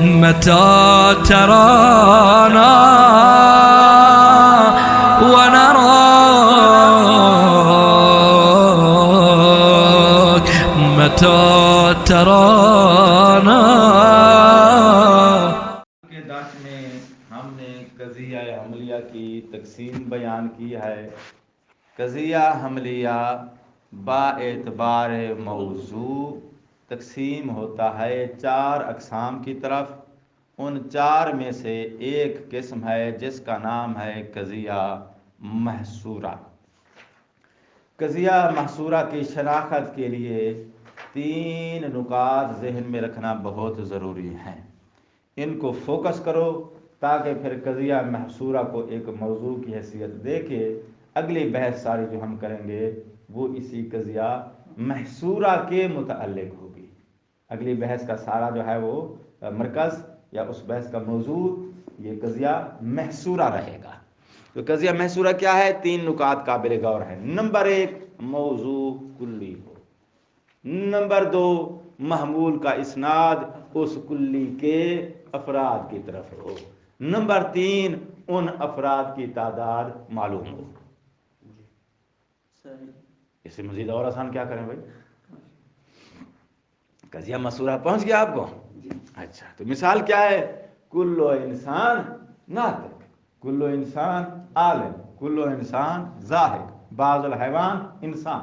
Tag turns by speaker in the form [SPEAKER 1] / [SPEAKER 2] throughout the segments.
[SPEAKER 1] متى ترانا ونراك متى ترانا.
[SPEAKER 2] کے درس میں ہم نے قضیہ حملیہ کی تقسیم بیان کی ہے. قضیہ حملیہ با اعتبار موضوع تقسیم ہوتا ہے 4 اقسام کی طرف. ان 4 میں سے ایک قسم ہے جس کا نام ہے قضیہ محصورہ. قضیہ محصورہ کی شناخت کے لیے 3 نکات ذہن میں رکھنا بہت ضروری ہیں. ان کو فوکس کرو تاکہ پھر قضیہ محصورہ کو ایک موضوع کی حیثیت دے کے اگلی بحث ساری جو ہم کریں گے وہ اسی قضیہ محصورہ کے متعلق ہوگی. اگلی بحث کا سارا جو ہے وہ مرکز یا اس بحث کا موضوع یہ قضیہ محصورہ رہے گا. تو قضیہ محصورہ کیا ہے؟ 3 نکات قابل غور ہیں. نمبر 1 موضوع کلی ہو. نمبر 2 محمول کا اسناد اس کلی کے افراد کی طرف ہو. نمبر 3 ان افراد کی تعداد معلوم ہو. اس سے مزید اور آسان کیا کریں بھائی؟ قضیہ محصورہ پہنچ گیا آپ کو؟ اچھا، تو مثال کیا ہے؟ کلو انسان ناطق، کلو انسان عالم، کلو انسان زاہد، بعض الحیوان انسان.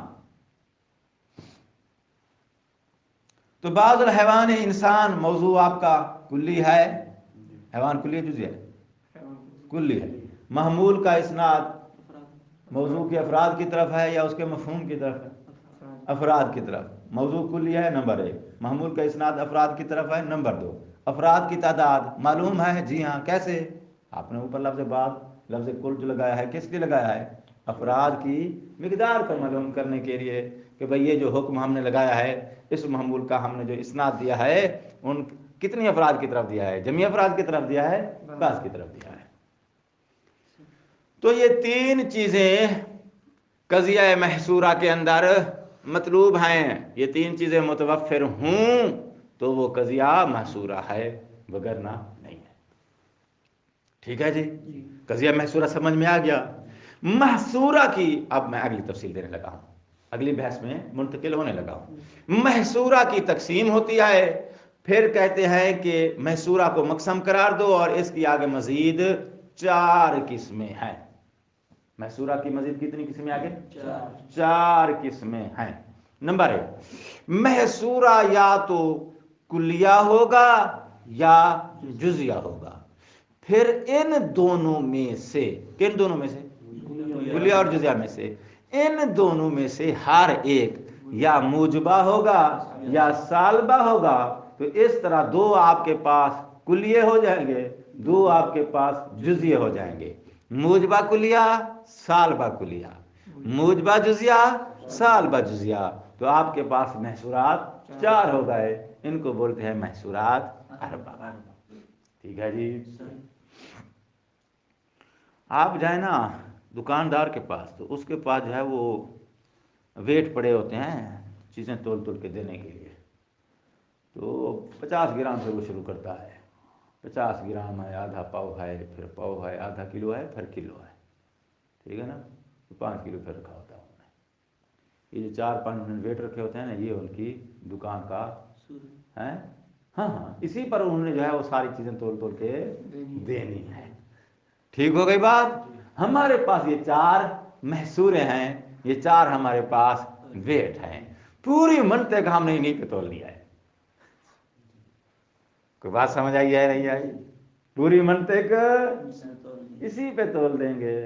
[SPEAKER 2] تو بعض الحیوان انسان موضوع آپ کا کلی ہے. حیوان کلی جزئی ہے؟ کلی ہے. محمول کا اسناد موضوع کے افراد کی طرف ہے یا اس کے مفہوم کی طرف ہے؟ افراد کی طرف. موضوع کلی ہے نمبر 1. محمول کا اسناد افراد کی طرف ہے نمبر 2. افراد کی تعداد معلوم ہے؟ جی ہاں. کیسے؟ آپ نے اوپر لفظ بعض لفظ کل جو لگایا ہے کس لیے لگایا ہے؟ افراد کی مقدار کو معلوم کرنے کے لیے کہ بھئی یہ جو حکم ہم نے لگایا ہے اس محمول کا ہم نے جو اسناد دیا ہے ان کتنی افراد کی طرف دیا ہے؟ جمعی افراد کی طرف دیا ہے؟ بعض کی طرف دیا ہے. تو یہ 3 چیزیں قضیہ محصورہ کے اندر مطلوب ہیں. یہ 3 چیزیں متوفر ہوں تو وہ قضیہ محصورہ ہے، وگرنہ نہیں ہے. ٹھیک ہے جی؟ قضیہ محصورہ سمجھ میں آ گیا. محصورہ کی اب میں اگلی تفصیل دینے لگا ہوں، اگلی بحث میں منتقل ہونے لگا ہوں. محصورہ کی تقسیم ہوتی ہے. پھر کہتے ہیں کہ محصورہ کو مقسم قرار دو اور اس کی آگے مزید 4 قسمیں ہیں. محصورہ کی مزید کتنی قسمیں آگے؟ 4 قسمیں ہیں. نمبر 1 محصورہ یا تو کلیہ ہوگا یا جزیہ ہوگا. پھر ان دونوں میں سے، کن دونوں میں سے؟ کلیہ اور جزیہ میں سے. ان دونوں میں سے ہر ایک یا موجبہ ہوگا یا سالبہ ہوگا. تو اس طرح 2 آپ کے پاس کلیہ ہو جائیں گے، 2 آپ کے پاس جزیہ ہو جائیں گے. موجبہ کلیہ، سالبہ کلیہ، موجبہ جزیہ، سالبہ جزیہ. تو آپ کے پاس محصورات 4 ہو گئے. ان کو بولتے ہیں محصورات اربعہ. ٹھیک ہے جی؟ آپ جائیں نا دکاندار کے پاس تو اس کے پاس جو ہے وہ ویٹ پڑے ہوتے ہیں چیزیں تول تول کے دینے کے لیے. تو 50 گرام سے وہ شروع کرتا ہے. 50 گرام ہے، آدھا پاؤ ہے، پھر پاؤ ہے، آدھا کلو ہے، پھر کلو ہے. ٹھیک ہے نا؟ 5 کلو پھر رکھا ہوتا ہے انہوں نے. یہ جو 4-5 ویٹ رکھے ہوتے ہیں نا یہ ان کی دکان کا ہے. ہاں ہاں، اسی پر انہوں نے جو ہے وہ ساری چیزیں تول تول کے دینی ہے. ٹھیک ہو گئی بات؟ ہمارے پاس یہ 4 محصورے ہیں، یہ 4 ہمارے پاس ویٹ ہیں. پوری منطق ہم نے انہیں پہ تول لیا ہے. کوئی بات سمجھ آئی ہے نہیں آئی؟ پوری منطق اسی پہ تول دیں گے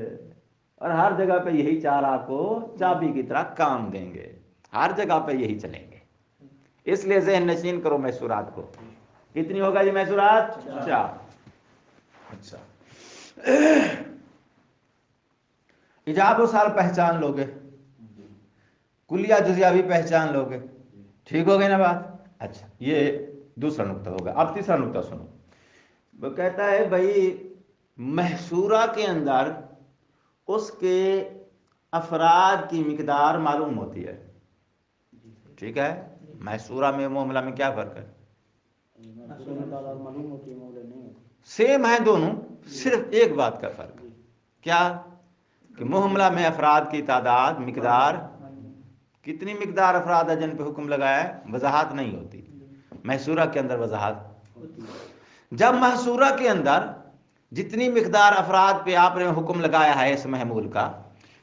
[SPEAKER 2] اور ہر جگہ پہ یہی 4 آپ کو چابی کی طرح کام دیں گے. ہر جگہ پہ یہی چلیں گے. اس لیے ذہن نشین کرو محصورات کو. کتنی ہوگا یہ محصورات؟ 4. اچھا، ایجاب و سال پہچان لو گے، کلیہ جزیہ بھی پہچان لو گے. ٹھیک ہو گئی نا بات؟ اچھا، یہ دوسرا نقطہ ہوگا. اب تیسرا نقطہ سنو. وہ کہتا ہے بھائی محصورہ کے اندر اس کے افراد کی مقدار معلوم ہوتی ہے. ٹھیک ہے؟ محصورہ میں معاملہ میں کیا فرق ہے؟ سیم ہیں دونوں، صرف ایک بات کا فرق، کیا کہ محملہ میں افراد کی تعداد مقدار، کتنی مقدار افراد ہے جن پہ حکم لگایا ہے، وضاحت نہیں ہوتی، محصورہ کے اندر وضاحت۔ جب محصورہ کے اندر جتنی مقدار افراد پہ آپ نے حکم لگایا ہے اس محمول کا،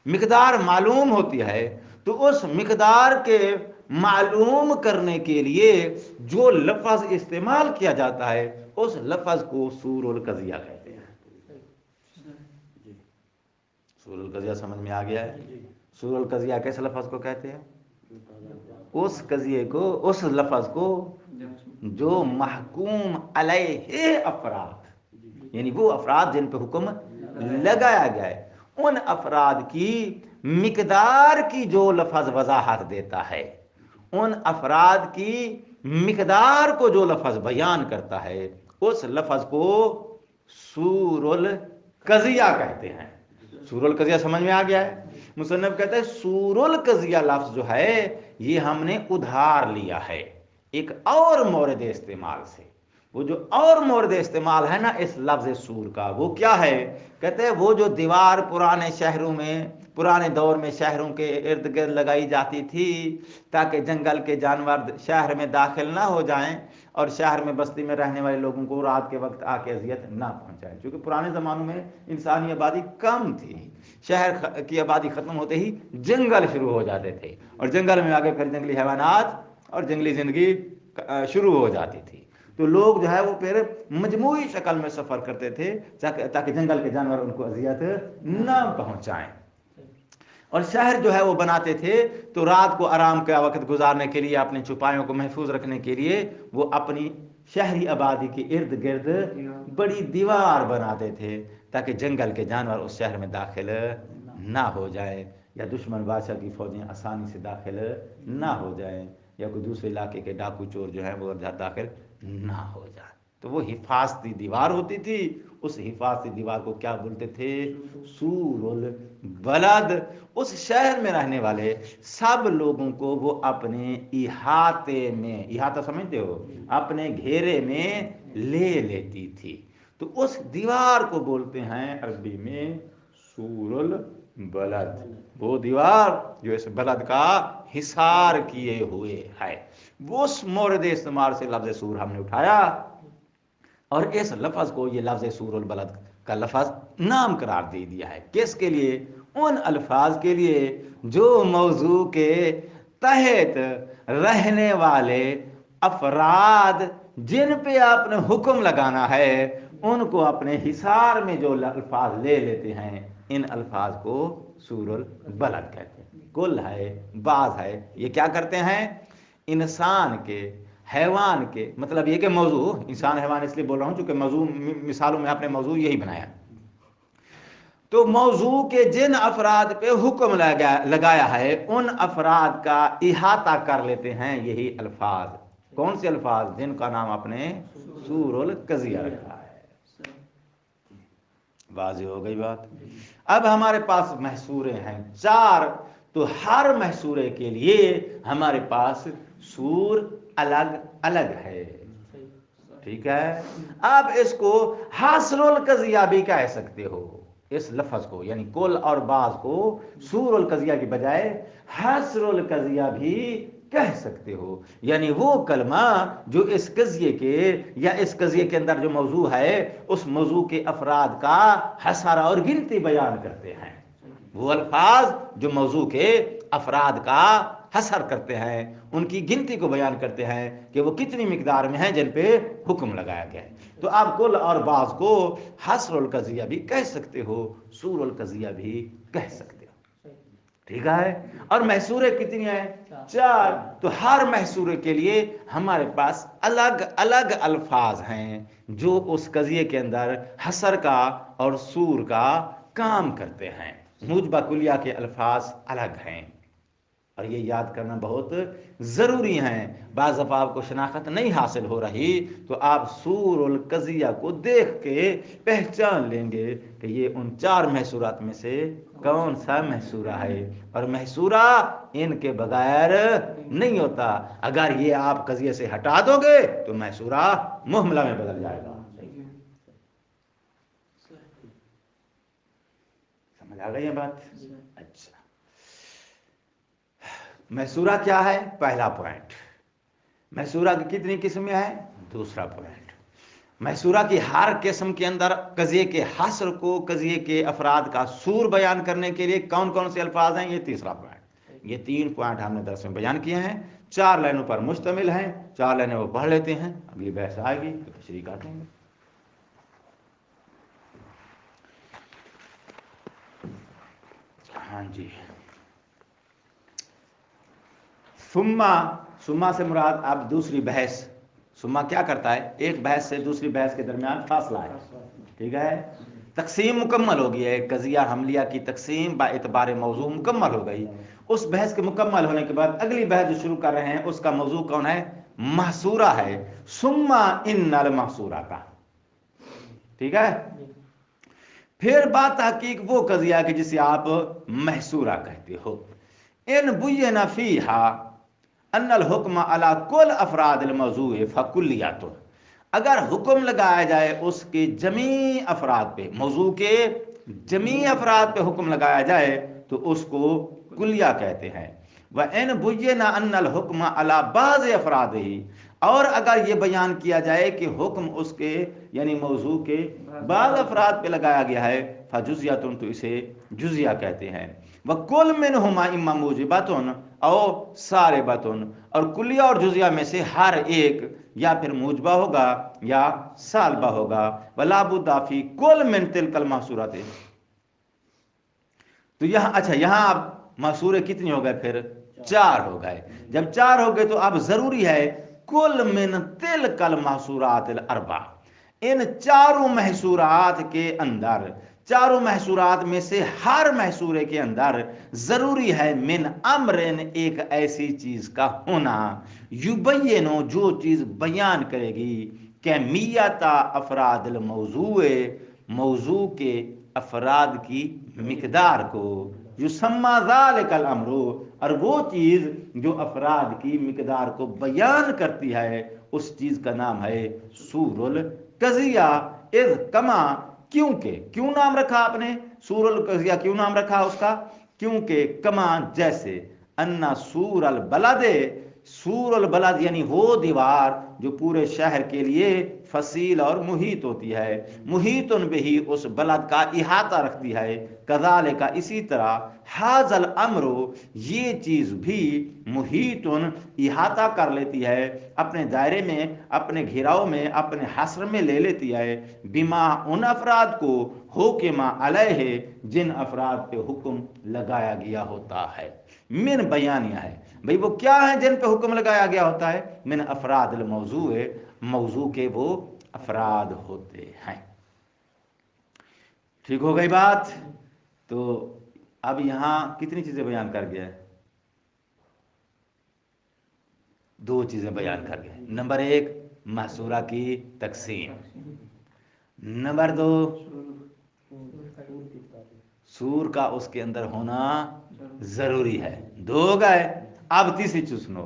[SPEAKER 2] مقدار معلوم ہوتی ہے، تو اس مقدار کے معلوم کرنے کے لیے جو لفظ استعمال کیا جاتا ہے اس لفظ کو سور القضیہ کہتے ہیں۔ سور القضیہ سمجھ میں آ گیا ہے؟ سور القضیہ کس لفظ کو کہتے ہیں؟ اس قضیے کو، اس لفظ کو جو محکوم علیہ افراد، یعنی وہ افراد جن پہ حکم لگایا گیا ہے، ان افراد کی مقدار کی جو لفظ وضاحت دیتا ہے، ان افراد کی مقدار کو جو لفظ بیان کرتا ہے، اس لفظ کو سور القضیہ کہتے ہیں۔ سور القضیہ سمجھ میں آ گیا ہے؟ مصنف کہتا ہے سور القضیہ لفظ جو ہے یہ ہم نے ادھار لیا ہے ایک اور مورد استعمال سے۔ وہ جو اور مورد استعمال ہے نا اس لفظ سور کا، وہ کیا ہے؟ کہتے ہیں وہ جو دیوار پرانے شہروں میں، پرانے دور میں شہروں کے ارد گرد لگائی جاتی تھی تاکہ جنگل کے جانور شہر میں داخل نہ ہو جائیں اور شہر میں بستی میں رہنے والے لوگوں کو رات کے وقت آ کے اذیت نہ پہنچائیں، کیونکہ پرانے زمانوں میں انسانی آبادی کم تھی، شہر کی آبادی ختم ہوتے ہی جنگل شروع ہو جاتے تھے اور جنگل میں آگے پھر جنگلی حیوانات اور جنگلی زندگی شروع ہو جاتی تھی، تو لوگ جو ہے وہ پھر مجموعی شکل میں سفر کرتے تھے تاکہ جنگل کے جانور ان کو اذیت نہ پہنچائیں، اور شہر جو ہے وہ بناتے تھے تو رات کو آرام کا وقت گزارنے کے لیے، اپنے چھپایوں کو محفوظ رکھنے کے لیے وہ اپنی شہری آبادی کے ارد گرد بڑی دیوار بناتے تھے تاکہ جنگل کے جانور اس شہر میں داخل نہ ہو جائیں، یا دشمن بادشاہ کی فوجیں آسانی سے داخل نہ ہو جائیں، یا کوئی دوسرے علاقے کے ڈاکو چور جو ہیں وہ داخل نہ ہو جائیں۔ تو وہ حفاظتی دیوار ہوتی تھی، اس حفاظتی دیوار کو کیا بولتے تھے؟ سور البلد۔ اس شہر میں رہنے والے سب لوگوں کو وہ اپنے احاطے میں، احاطہ سمجھتے ہو، اپنے گھیرے میں لے لیتی تھی، تو اس دیوار کو بولتے ہیں عربی میں سور البلد، وہ دیوار جو اس بلد کا حصار کیے ہوئے ہے۔ وہ اس مورد استعمال سے لفظ سور ہم نے اٹھایا اور اس لفظ کو یہ لفظ سور البلد کا لفظ نام قرار دے دیا ہے۔ کس کے لیے؟ ان الفاظ کے لیے جو موضوع کے تحت رہنے والے افراد جن پہ آپ نے حکم لگانا ہے ان کو اپنے حصار میں جو الفاظ لے لیتے ہیں، ان الفاظ کو سور البلد کہتے ہیں۔ کل ہے، بعض ہے، یہ کیا کرتے ہیں؟ انسان کے، حیوان کے، مطلب یہ کہ موضوع، انسان حیوان اس لیے بول رہا ہوں چونکہ موضوع مثالوں میں آپ نے موضوع یہی بنایا، تو موضوع کے جن افراد پہ حکم لگایا ہے ان افراد کا احاطہ کر لیتے ہیں یہی الفاظ۔ کون سے الفاظ؟ جن کا نام آپ نے سور القضیہ رکھا ہے۔ واضح ہو گئی بات؟ اب ہمارے پاس محصورے ہیں 4، تو ہر محصورے کے لیے ہمارے پاس سور الگ الگ ہے، ٹھیک ہے؟ اب اس کو حصر القضیہ بھی کہہ سکتے ہو، اس لفظ کو یعنی کل اور بعض کو سور القضیہ کی بجائے حصر القضیہ بھی کہہ سکتے ہو، یعنی وہ کلمہ جو اس قضیے کے یا اس قضیے کے اندر جو موضوع ہے اس موضوع کے افراد کا حصر اور گنتی بیان کرتے ہیں، وہ الفاظ جو موضوع کے افراد کا حصر کرتے ہیں، ان کی گنتی کو بیان کرتے ہیں کہ وہ کتنی مقدار میں ہیں جن پہ حکم لگایا گیا ہے۔ تو آپ کل اور بعض کو حصر القضیہ بھی کہہ سکتے ہو، سور القضیہ بھی کہہ سکتے ہو، ٹھیک ہے؟ اور محصورے کتنی ہیں؟ 4، تو ہر محصورے کے لیے ہمارے پاس الگ الگ الفاظ ہیں جو اس قضیے کے اندر حصر کا اور سور کا کام کرتے ہیں۔ موجبہ کلیہ کے الفاظ الگ ہیں، اور یہ یاد کرنا بہت ضروری ہے. بعض دفعہ آپ کو شناخت نہیں حاصل ہو رہی تو آپ سور القضیہ کو دیکھ کے پہچان لیں گے کہ یہ ان 4 محصورات میں سے کون سا محصورہ ہے. اور محصورہ ان کے بغیر نہیں ہوتا. اگر یہ آپ قضیے سے ہٹا دو گے تو محصورہ محملہ میں بدل جائے گا. سمجھ آ گئی یہ بات؟ اچھا، محصورہ کیا ہے؟ پہلا پوائنٹ. محصورہ کی کتنی قسمیں ہیں؟ دوسرا پوائنٹ. محصورہ کی ہر قسم کے اندر قضیے کے حصر کو، قضیے کے افراد کا سور بیان کرنے کے لیے کون کون سے الفاظ ہیں؟ یہ تیسرا پوائنٹ. یہ 3 پوائنٹ ہم نے درس میں بیان کیے ہیں. 4 لائنوں پر مشتمل ہیں. 4 لائنیں وہ پڑھ لیتے ہیں. اگلی بحث آئے گی تو تشریح کاٹیں گے. ہاں جی. ثم سے مراد اب دوسری بحث. ثم کیا کرتا ہے؟ ایک بحث سے دوسری بحث کے درمیان فاصلہ ہے. ٹھیک ہے، تقسیم مکمل ہو گئی ہے. قضیہ حملیہ کی تقسیم با اعتبار موضوع مکمل ہو گئی. اس بحث کے مکمل ہونے کے بعد اگلی بحث جو شروع کر رہے ہیں اس کا موضوع کون ہے؟ محصورہ ہے. ثم ان المحصورہ کا. ٹھیک ہے، پھر بات تحقیق وہ قضیہ کہ جسے آپ محصورہ کہتے ہو. ان بین فیہا ان الحکم علی کل افراد الموضوع فکلیات. اگر حکم لگایا جائے اس کے جمیع افراد پہ، موضوع کے جمیع افراد پہ حکم لگایا جائے تو اس کو کلیہ کہتے ہیں. وَإِنْ بُيِّنَ أَنَّ الْحُكْمَ عَلَى بَعْضِ أَفْرَادِهِ، اور اگر یہ بیان کیا جائے کہ حکم اس کے یعنی موضوع کے بعض افراد پہ لگایا گیا ہے، فَجُزْيَةٌ، تو اسے جزیہ کہتے ہیں. وَكُلْ مِنْهُمَا إِمَّا مُوجِبَةٌ أَوْ سَالِبَةٌ، اور کلیہ اور جزیہ میں سے ہر ایک یا پھر موجبہ ہوگا یا سالبہ ہوگا. وَلَا بُدَّ فِي كُلٍّ مِّن تِلْكَ الْمَحْصُورَاتِ. تو یہاں اچھا، یہاں اب محصورے کتنے ہو گئے؟ پھر 4 ہو گئے. جب 4 ہو گئے تو اب ضروری ہے کل من تلک المحصورات الاربع، ان 4 محصورات کے اندر، 4 محصورات میں سے ہر محصورے کے اندر ضروری ہے من امرن، ایک ایسی چیز کا ہونا، یبینو، جو چیز بیان کرے گی، کمیت افراد الموضوع، موضوع کے افراد کی مقدار کو، یسمى ذلك الامر، اور وہ چیز جو افراد کی مقدار کو بیان کرتی ہے اس چیز کا نام ہے سور القضیہ. اذ کما، کیونکہ، کیوں نام رکھا آپ نے سور القضیہ؟ کیوں نام رکھا اس کا؟ کیونکہ کما، جیسے، ان سور البلد، سور البلد یعنی وہ دیوار جو پورے شہر کے لیے فصیل اور محیط ہوتی ہے، محیطن بہی، اس بلد کا احاطہ رکھتی ہے. کذالک، اسی طرح، ھذا الامر، یہ چیز بھی، محیطن، احاطہ کر لیتی ہے، اپنے دائرے میں، اپنے گھیراؤ میں، اپنے حصر میں لے لیتی ہے، بما، ان افراد کو، حکم علیہ، جن افراد پہ حکم لگایا گیا ہوتا ہے. من بیانیہ ہے، بھئی وہ کیا ہیں جن پہ حکم لگایا گیا ہوتا ہے؟ من افراد الموضوع، موضوع کے وہ افراد ہوتے ہیں. ٹھیک ہو گئی بات؟ تو اب یہاں کتنی چیزیں بیان کر گیا ہے؟ 2 چیزیں بیان کر گئے. نمبر 1 محصورہ کی تقسیم، نمبر 2 سور کا اس کے اندر ہونا ضروری ہے. 2 ہو گئے. اب تیسری چیز سنو،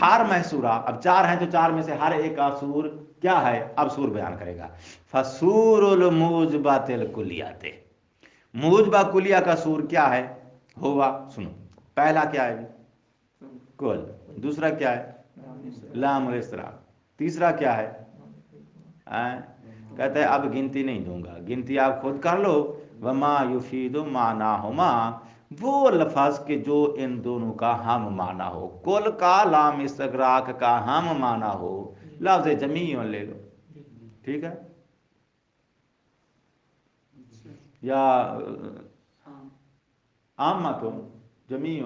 [SPEAKER 2] ہر محصورہ، اب 4 ہیں تو 4 میں سے ہر ایک کا سور کیا ہے؟ اب سور بیان کرے گا. فسور الموجبات الکلیات، موجبہ کلیہ کا سور کیا ہے؟ ہوا، سنو، پہلا کیا ہے؟ کل. دوسرا کیا ہے؟ لام الاستراق. تیسرا کیا ہے؟ کہتے ہیں اب گنتی نہیں دوں گا، گنتی آپ خود کر لو. وما یفید معناہما، وہ لفظ کے جو ان دونوں کا ہم معنی ہو. کل کا لام استغراق کا ہم معنی ہو، لفظ جمیع لے لو. ٹھیک ہے، یا عامتن، جمیع،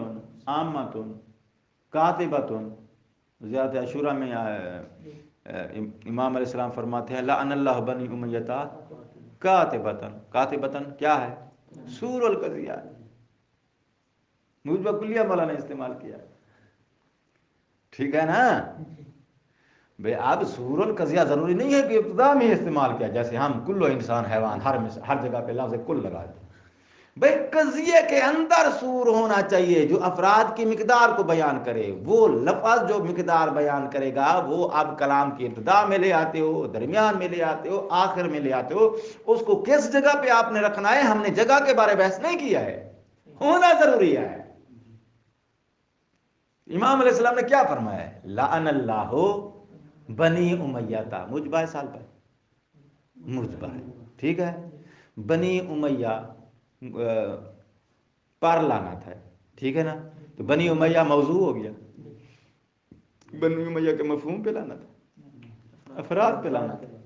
[SPEAKER 2] عامتن، کاتبتن. زیادہ عشورہ میں امام علیہ السلام فرماتے ہیں لعن اللہ بنی امیہ کاتبتن. کاتبتن کیا ہے؟ سور القضیہ. موجبہ کلیہ مولانا نے استعمال کیا، ٹھیک ہے نا بھئی اب سور القضیہ ضروری نہیں ہے کہ ابتدا میں استعمال کیا، جیسے ہم کل انسان حیوان ہر جگہ پہ لفظ کل لگا دیں، بھئی قضیے کے اندر سور ہونا چاہیے جو افراد کی مقدار کو بیان کرے، وہ لفظ جو مقدار بیان کرے گا وہ اب کلام کی ابتدا میں لے آتے ہو، درمیان میں لے آتے ہو، آخر میں لے آتے ہو، اس کو کس جگہ پہ آپ نے رکھنا ہے، ہم نے جگہ کے بارے بحث نہیں کیا ہے، ہونا ضروری ہے۔ امام علیہ السلام نے کیا فرمایا ہے؟ لعن اللہ بنی امیہ تھا، مجبہ سال پر مجبہ ہے، ٹھیک ہے، بنی امیہ پر لعنت ہے، ٹھیک ہے نا، تو بنی امیہ موضوع ہو گیا، بنی امیہ کے مفہوم پہ لعنت ہے، افراد پہ لعنت ہے،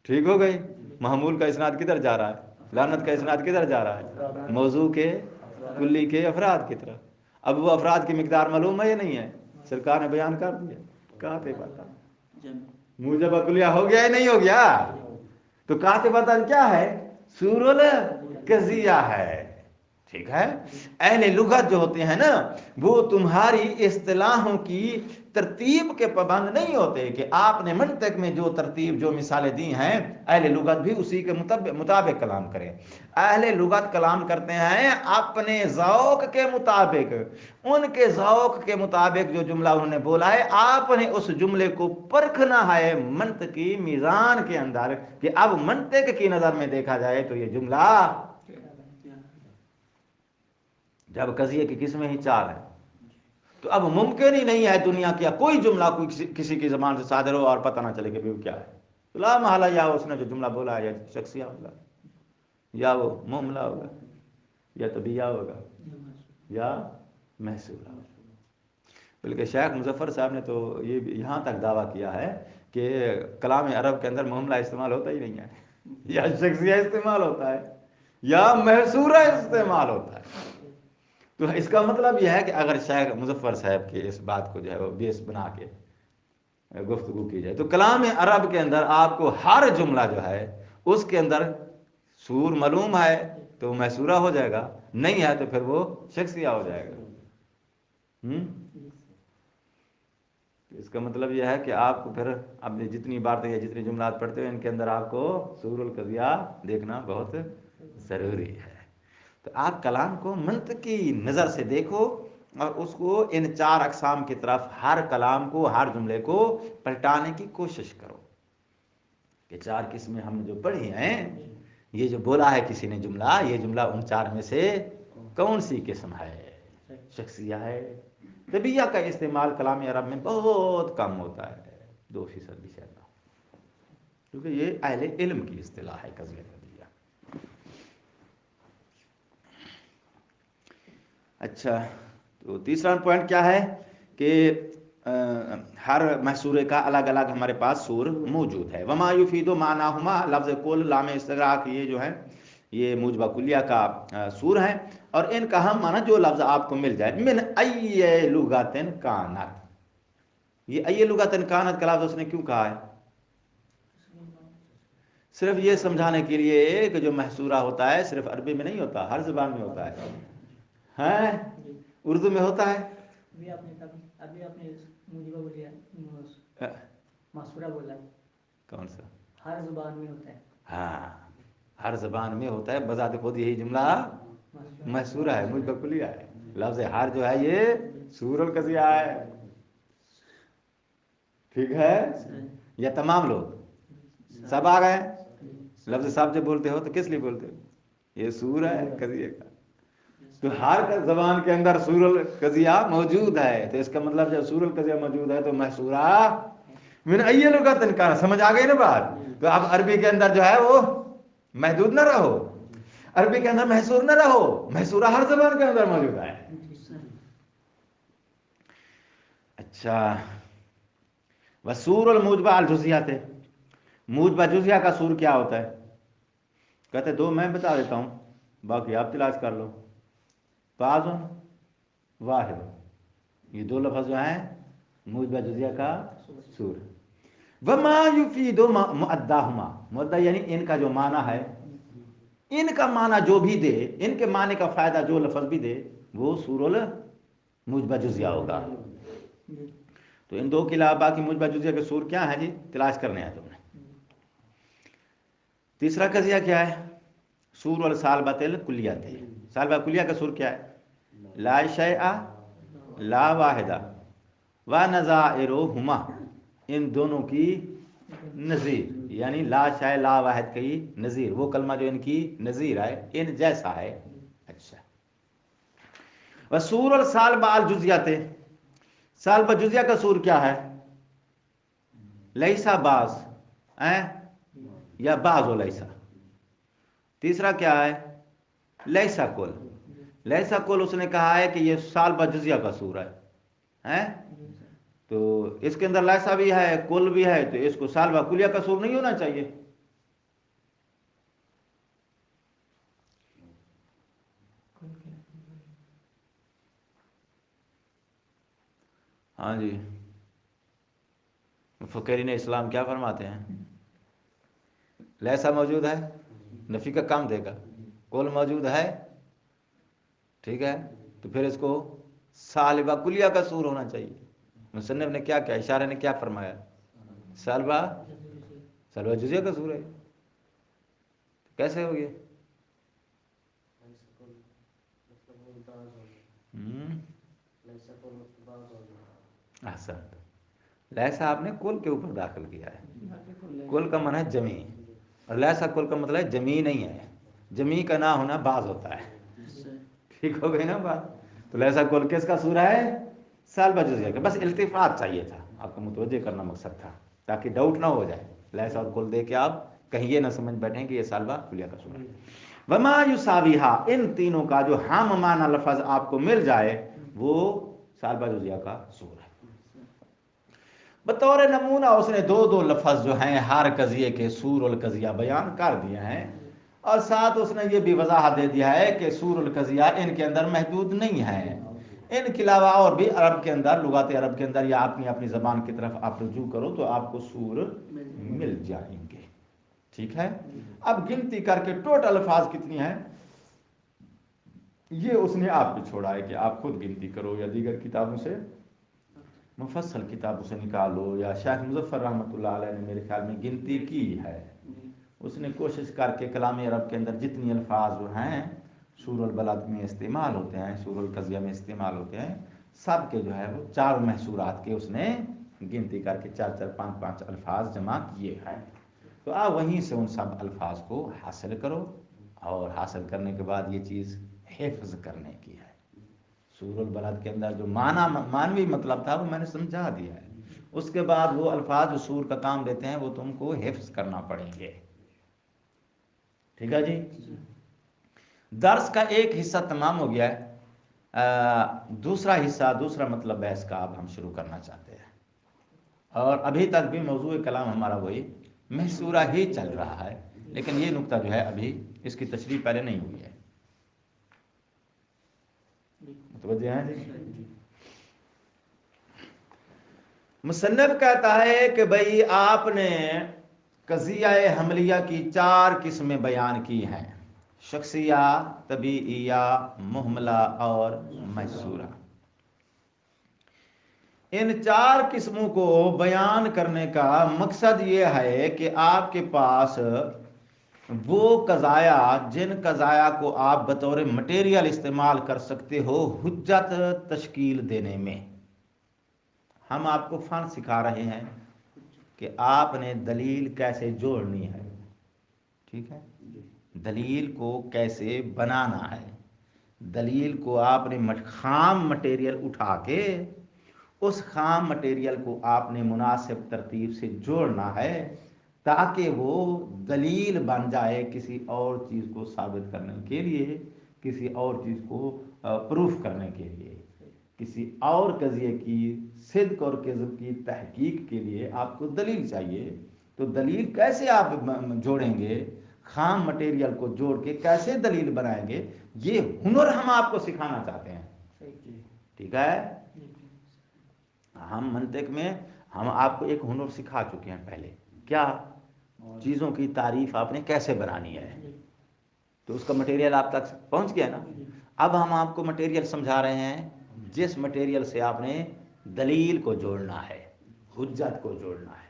[SPEAKER 2] ٹھیک ہو گئی، محمول کا اسناد کدھر جا رہا ہے، لعنت کا اسناد کدھر جا رہا ہے، موضوع کے کلی کے افراد کی طرف۔ اب وہ افراد کی مقدار معلوم ہے یا نہیں ہے؟ سرکار نے بیان کر دیا، کہتے پتا موجبہ کلیہ ہو گیا یا نہیں ہو گیا؟ تو کہتے پتا کیا ہے؟ سور القضیہ ہے، ٹھیک ہے۔ اہل لغت جو ہوتے ہیں نا وہ تمہاری اصطلاحوں کی ترتیب کے پابند نہیں ہوتے کہ آپ نے منطق میں جو ترتیب جو مثالیں دی ہیں اہل لغت بھی اسی کے مطابق کلام کریں۔ اہل لغت کلام کرتے ہیں اپنے ذوق کے مطابق، ان کے ذوق کے مطابق جو جملہ انہوں نے بولا ہے آپ نے اس جملے کو پرکھنا ہے منطقی میزان کے اندر کہ اب منطق کی نظر میں دیکھا جائے تو یہ جملہ، جب قضیے کی قسمیں ہی چار ہیں تو اب ممکن ہی نہیں ہے دنیا کیا کوئی جملہ کوئی کسی کی زبان سے صادر ہو اور پتہ نہ چلے کہ وہ کیا ہے، لا محالہ یا اس نے جو جملہ بولا ہے یا شخصیہ ہوگا یا وہ معاملہ ہوگا یا طبیعہ ہوگا یا محصولہ ہوگا۔ بلکہ شیخ مظفر صاحب نے تو یہ یہاں تک دعویٰ کیا ہے کہ کلام عرب کے اندر معاملہ استعمال ہوتا ہی نہیں ہے، یا شخصیہ استعمال ہوتا ہے یا محصورہ استعمال ہوتا ہے۔ تو اس کا مطلب یہ ہے کہ اگر شیخ مظفر صاحب کے اس بات کو جو ہے وہ بیس بنا کے گفتگو کی جائے تو کلام عرب کے اندر آپ کو ہر جملہ جو ہے اس کے اندر سور معلوم ہے تو محصورہ ہو جائے گا، نہیں ہے تو پھر وہ شخصیہ ہو جائے گا۔ اس کا مطلب یہ ہے کہ آپ کو پھر اپنی جتنی باتیں یا جتنی جملات پڑھتے ہیں ان کے اندر آپ کو سور القضیہ دیکھنا بہت ضروری ہے۔ تو آپ کلام کو منطقی نظر سے دیکھو اور اس کو ان چار اقسام کی طرف ہر کلام کو ہر جملے کو پلٹانے کی کوشش کرو کہ چار قسمیں ہم نے جو پڑھی ہیں یہ جو بولا ہے کسی نے جملہ، یہ جملہ ان چار میں سے کون سی قسم ہے؟ شخصیہ ہے۔ طبیعہ کا استعمال کلام عرب میں بہت کم ہوتا ہے، 2% بھی شاید نہ، کیونکہ یہ اہل علم کی اصطلاح ہے قضیہ طبیعہ۔ اچھا، تو تیسرا پوائنٹ کیا ہے کہ ہر محصورے کا الگ الگ ہمارے پاس سور موجود ہے۔ وما یفید معناہما، لفظ کل لام استغراق یہ جو ہے یہ موجبہ کلیہ کا سور ہے، اور ان کا ہم معنی جو لفظ آپ کو مل جائے، من ای لغت کانت، یہ ای لغت کانت کا لفظ اس نے کیوں کہا ہے؟ صرف یہ سمجھانے کے لیے کہ جو محصورہ ہوتا ہے صرف عربی میں نہیں ہوتا، ہر زبان میں ہوتا ہے، ہیں اردو میں ہوتا ہے، کون سا؟
[SPEAKER 3] ہر زبان میں ہوتا ہے،
[SPEAKER 2] ہاں ہر زبان میں ہوتا ہے، بذات خود یہی جملہ محصورہ ہے، موجبہ کلیہ ہے، لفظ ہر جو ہے یہ سور القضیہ ہے، ٹھیک ہے؟ یا تمام لوگ سب آ گئے، لفظ سب جب بولتے ہو تو کس لیے بولتے ہو؟ یہ سور ہے قضیہ کا، تو ہر زبان کے اندر سور القضیہ موجود ہے، تو اس کا مطلب جب سور القضیہ موجود ہے تو محصورہ من ای لغت کانت، سمجھ آ گئی نا بات؟ تو اب عربی کے اندر جو ہے وہ محدود نہ رہو، عربی کے اندر محصور نہ رہو، محصورہ ہر زبان کے اندر موجود ہے۔ اچھا، وسور الموجبہ الجزیات، موجبہ جزیہ کا سور کیا ہوتا ہے؟ کہتے دو میں بتا دیتا ہوں باقی آپ تلاش کر لو۔ بعض واحد، یہ دو لفظ جو ہیں موجبہ جزیہ کا سور۔ وما یفید مؤداہما، مؤدہ یعنی ان کا جو معنی ہے، ان کا معنی جو بھی دے، ان کے معنی کا فائدہ جو لفظ بھی دے وہ سور الموجبہ جزیہ ہوگا. تو ان دو کے علاوہ باقی موجبہ جزیہ کے سور کیا ہیں جی؟ تلاش کرنے ہیں تم نے. تیسرا قضیہ کیا ہے؟ سور والسالبۃ الکلیۃ. سالبہ کلیہ کا سور کیا ہے؟ لا شیء لا واحدہ و نظائرہما، ان دونوں کی نظیر، یعنی لا شیء لا واحد کی نظیر، وہ کلمہ جو ان کی نظیر ہے، ان جیسا ہے. اچھا. وسور السالبہ الجزیۃ، سالبہ جزیہ کا سور کیا ہے؟ لیسا بعض یا بعض و لیسا. تیسرا کیا ہے؟ لیسا کل. لیسا کل اس نے کہا ہے کہ یہ سالبہ جزیہ کا سور ہے. تو اس کے اندر لیسا بھی ہے کل بھی ہے، تو اس کو سالبہ کلیہ کا سور نہیں ہونا چاہیے. ہاں جی، فقیرین اسلام کیا فرماتے ہیں؟ لیسا موجود ہے، نفی کا کام دے گا. کل موجود ہے، ٹھیک ہے، تو پھر اس کو سالبہ کلیہ کا سور ہونا چاہیے. مصنف نے کیا اشارے نے کیا فرمایا؟ سالبہ جزیہ کا سور ہے. کیسے ہو گیا؟ احسن. لیسا آپ نے کل کے اوپر داخل کیا ہے. کل کا معنی ہے جمی، اور لیسا کل کا مطلب ہے جمی نہیں ہے. جمی کا نہ ہونا بعض ہوتا ہے. ٹھیک ہو گئی نا بات؟ تو لیسا کل کس کا سورہ ہے؟ سالبہ جزیہ کا. بس التفات چاہیے تھا آپ کو، متوجہ کرنا مقصد تھا تاکہ ڈاؤٹ نہ ہو جائے. لیسا اور کل دے کے آپ کہیں یہ نہ سمجھ بیٹھیں کہ یہ سالبہ کلیہ کا سورہ ہے. وما یساویہا، ان تینوں کا جو ہم معنی لفظ آپ کو مل جائے وہ سالبہ جزیہ کا سور ہے. بطور نمونہ اس نے دو لفظ جو ہیں ہر قضیے کے سور القضیہ بیان کر دیے ہیں، اور ساتھ اس نے یہ بھی وضاحت دے دیا ہے کہ سور القضیہ ان کے اندر محدود نہیں ہے. ان کے علاوہ اور بھی عرب کے اندر، لغات عرب کے اندر، یا اپنی زبان کی طرف آپ رجوع کرو تو آپ کو سور مل جائیں گے. ٹھیک ہے. اب گنتی کر کے ٹوٹل الفاظ کتنی ہیں یہ اس نے آپ پہ چھوڑا ہے کہ آپ خود گنتی کرو، یا دیگر کتابوں سے مفصل کتابوں سے نکالو، یا شیخ مظفر رحمۃ اللہ علیہ نے میرے خیال میں گنتی کی ہے. اس نے کوشش کر کے کلام عرب کے اندر جتنی الفاظ جو ہیں سور البلد میں استعمال ہوتے ہیں، سور القضیہ میں استعمال ہوتے ہیں، سب کے جو ہے وہ 4 محصورات کے اس نے گنتی کر کے 4 5 الفاظ جمع کیے ہیں. تو آپ وہیں سے ان سب الفاظ کو حاصل کرو، اور حاصل کرنے کے بعد یہ چیز حفظ کرنے کی ہے. سور البلد کے اندر جو معنوی مطلب تھا وہ میں نے سمجھا دیا ہے. اس کے بعد وہ الفاظ جو سور کا کام دیتے ہیں وہ تم کو حفظ کرنا پڑیں گے. ٹھیک ہے جی. درس کا ایک حصہ تمام ہو گیا ہے. دوسرا حصہ، دوسرا مطلب بحث کا اب ہم شروع کرنا چاہتے ہیں، اور ابھی تک بھی موضوع کلام ہمارا وہی محصورہ ہی چل رہا ہے، لیکن یہ نقطہ جو ہے ابھی اس کی تشریح پہلے نہیں ہوئی ہے. متوجہ ہیں جی؟ مصنف کہتا ہے کہ بھئی آپ نے قضیہ حملیہ کی 4 قسمیں بیان کی ہیں: شخصیہ، طبیعیہ، محملہ اور محصورہ. ان 4 قسموں کو بیان کرنے کا مقصد یہ ہے کہ آپ کے پاس وہ قضایا جن قضایا کو آپ بطور مٹیریل استعمال کر سکتے ہو حجت تشکیل دینے میں. ہم آپ کو فن سکھا رہے ہیں کہ آپ نے دلیل کیسے جوڑنی ہے. ٹھیک ہے. دلیل کو کیسے بنانا ہے. دلیل کو آپ نے خام مٹیریل اٹھا کے اس خام مٹیریل کو آپ نے مناسب ترتیب سے جوڑنا ہے تاکہ وہ دلیل بن جائے کسی اور چیز کو ثابت کرنے کے لیے، کسی اور چیز کو پروف کرنے کے لیے، کسی اور قضیے کی صدق اور کذب کی تحقیق کے لیے آپ کو دلیل چاہیے. تو دلیل کیسے آپ جوڑیں گے، خام مٹیریل کو جوڑ کے کیسے دلیل بنائیں گے، یہ ہنر ہم آپ کو سکھانا چاہتے ہیں. ٹھیک ہے. ہم منطق میں ہم آپ کو ایک ہنر سکھا چکے ہیں پہلے. کیا؟ چیزوں کی تعریف آپ نے کیسے بنانی ہے. تو اس کا مٹیریل آپ تک پہنچ گیا نا. اب ہم آپ کو مٹیریل سمجھا رہے ہیں جس مٹیریل سے آپ نے دلیل کو جوڑنا ہے، حجت کو جوڑنا ہے.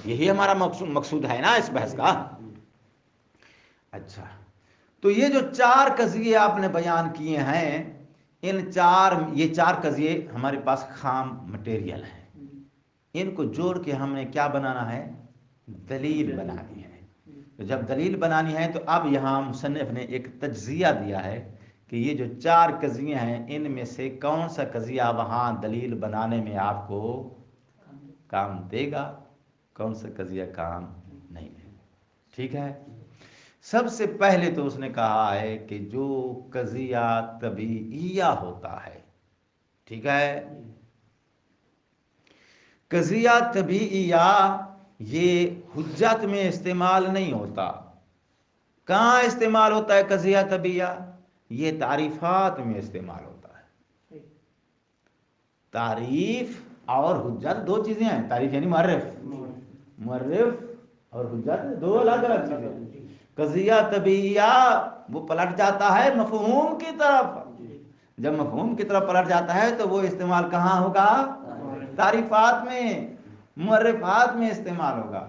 [SPEAKER 2] یہی ہمارا مقصود ہے نا اس بحث کا. اچھا، تو یہ جو 4 قضیے آپ نے بیان کیے ہیں، یہ 4 قضیے ہمارے پاس خام مٹیریل ہیں. ان کو جوڑ کے ہم نے کیا بنانا ہے؟ دلیل بنانی ہے. تو جب دلیل بنانی ہے تو اب یہاں مصنف نے ایک تجزیہ دیا ہے کہ یہ جو 4 قضیے ہیں ان میں سے کون سا قضیہ وہاں دلیل بنانے میں آپ کو کام دے گا، کون سا قضیہ کام نہیں دے گا. ٹھیک ہے. سب سے پہلے تو اس نے کہا ہے کہ جو قضیہ طبیعیہ ہوتا ہے، ٹھیک ہے، قضیہ طبیعیہ یہ حجت میں استعمال نہیں ہوتا. کہاں استعمال ہوتا ہے قضیہ طبیعیہ؟ یہ تعریفات میں استعمال ہوتا ہے. تعریف اور حجت 2 چیزیں ہیں. تعریف یعنی معرف اور حجت 2 الگ الگ چیزیں ہیں. قضیہ طبیعیہ وہ پلٹ جاتا ہے مفہوم کی طرف. جب مفہوم کی طرف پلٹ جاتا ہے تو وہ استعمال کہاں ہوگا؟ تعریفات میں، معرفات میں استعمال ہوگا.